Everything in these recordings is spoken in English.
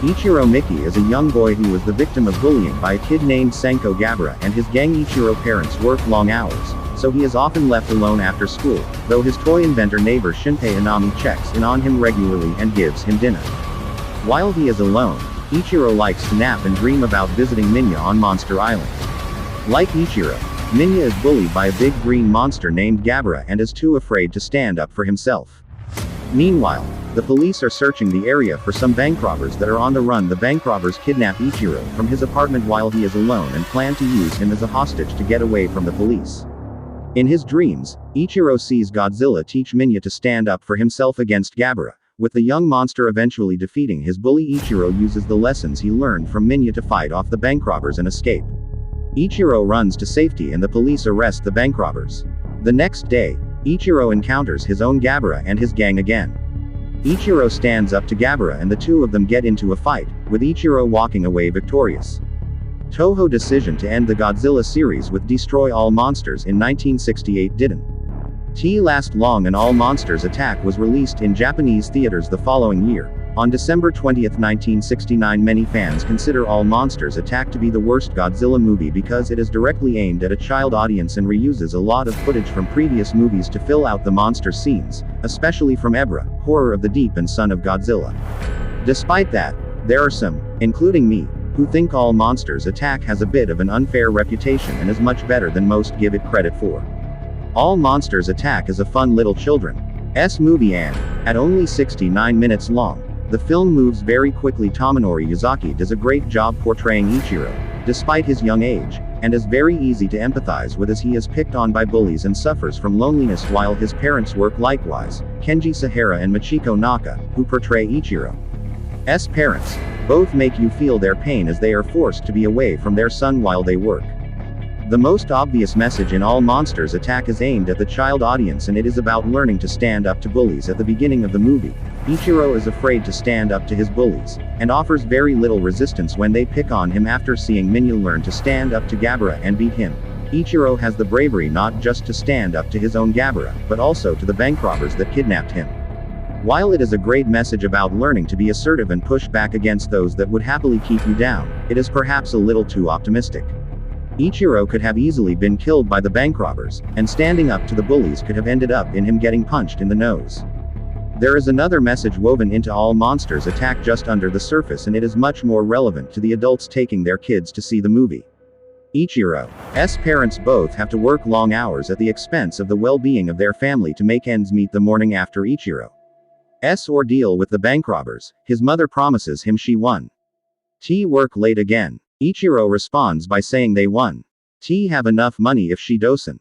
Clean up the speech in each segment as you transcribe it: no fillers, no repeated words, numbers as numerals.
Ichiro Miki is a young boy who was the victim of bullying by a kid named Senko Gabara, and his gang Ichiro parents work long hours, so he is often left alone after school, though his toy inventor neighbor Shinpei Inami checks in on him regularly and gives him dinner. While he is alone, Ichiro likes to nap and dream about visiting Minya on Monster Island. Like Ichiro, Minya is bullied by a big green monster named Gabara and is too afraid to stand up for himself. Meanwhile, the police are searching the area for some bank robbers that are on the run. The bank robbers kidnap Ichiro from his apartment while he is alone and plan to use him as a hostage to get away from the police. In his dreams, Ichiro sees Godzilla teach Minya to stand up for himself against Gabara, with the young monster eventually defeating his bully. Ichiro uses the lessons he learned from Minya to fight off the bank robbers and escape. Ichiro runs to safety and the police arrest the bank robbers. The next day, Ichiro encounters his own Gabara and his gang again. Ichiro stands up to Gabara and the two of them get into a fight, with Ichiro walking away victorious. Toho decision to end the Godzilla series with Destroy All Monsters in 1968 didn't last long, and All Monsters Attack was released in Japanese theaters the following year. On December 20, 1969, many fans consider All Monsters Attack to be the worst Godzilla movie because it is directly aimed at a child audience and reuses a lot of footage from previous movies to fill out the monster scenes, especially from Ebra, Horror of the Deep and Son of Godzilla. Despite that, there are some, including me, who think All Monsters Attack has a bit of an unfair reputation and is much better than most give it credit for. All Monsters Attack is a fun little children's movie, and, at only 69 minutes long, the film moves very quickly. Tomonori Yazaki does a great job portraying Ichiro, despite his young age, and is very easy to empathize with as he is picked on by bullies and suffers from loneliness while his parents work. Likewise, Kenji Sahara and Machiko Naka, who portray Ichiro's parents, both make you feel their pain as they are forced to be away from their son while they work. The most obvious message in All Monsters Attack is aimed at the child audience, and it is about learning to stand up to bullies. At the beginning of the movie, Ichiro is afraid to stand up to his bullies, and offers very little resistance when they pick on him. After seeing Minya learn to stand up to Gabara and beat him, Ichiro has the bravery not just to stand up to his own Gabara, but also to the bank robbers that kidnapped him. While it is a great message about learning to be assertive and push back against those that would happily keep you down, it is perhaps a little too optimistic. Ichiro could have easily been killed by the bank robbers, and standing up to the bullies could have ended up in him getting punched in the nose. There is another message woven into All Monsters Attack just under the surface, and it is much more relevant to the adults taking their kids to see the movie. Ichiro's parents both have to work long hours at the expense of the well-being of their family to make ends meet. The morning after Ichiro's ordeal with the bank robbers, his mother promises him she won. Work late again. Ichiro responds by saying they won. Have enough money if she doesn't.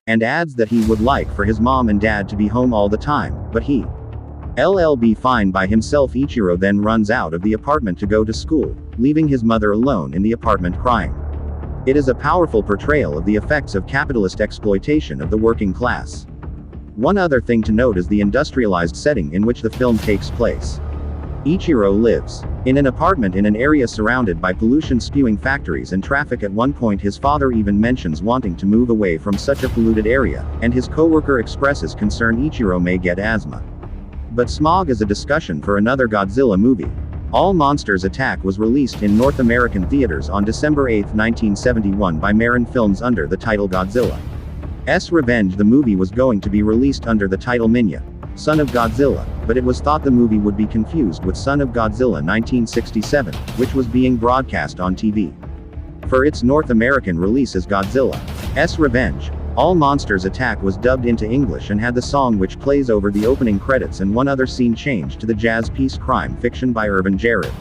And adds that he would like for his mom and dad to be home all the time, but he'll be fine by himself. Ichiro then runs out of the apartment to go to school, leaving his mother alone in the apartment crying. It is a powerful portrayal of the effects of capitalist exploitation of the working class. One other thing to note is the industrialized setting in which the film takes place. Ichiro lives in an apartment in an area surrounded by pollution-spewing factories and traffic. At one point his father even mentions wanting to move away from such a polluted area, and his co-worker expresses concern Ichiro may get asthma. But smog is a discussion for another Godzilla movie. All Monsters Attack was released in North American theaters on December 8, 1971 by Marin Films under the title Godzilla's Revenge. The movie was going to be released under the title Minya, Son of Godzilla, but it was thought the movie would be confused with Son of Godzilla 1967, which was being broadcast on TV. For its North American release as Godzilla's Revenge, All Monsters Attack was dubbed into English and had the song which plays over the opening credits and one other scene changed to the jazz piece Crime Fiction by Irvin Jared.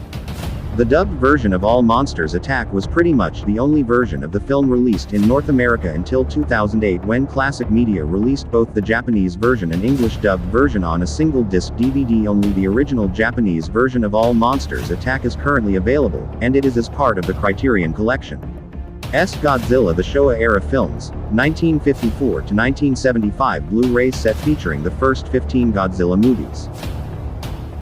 The dubbed version of All Monsters Attack was pretty much the only version of the film released in North America until 2008, when Classic Media released both the Japanese version and English dubbed version on a single disc DVD. Only the original Japanese version of All Monsters Attack is currently available, and it is as part of the Criterion Collection. Godzilla: The Showa-era films, 1954 to 1975 Blu-ray set featuring the first 15 Godzilla movies.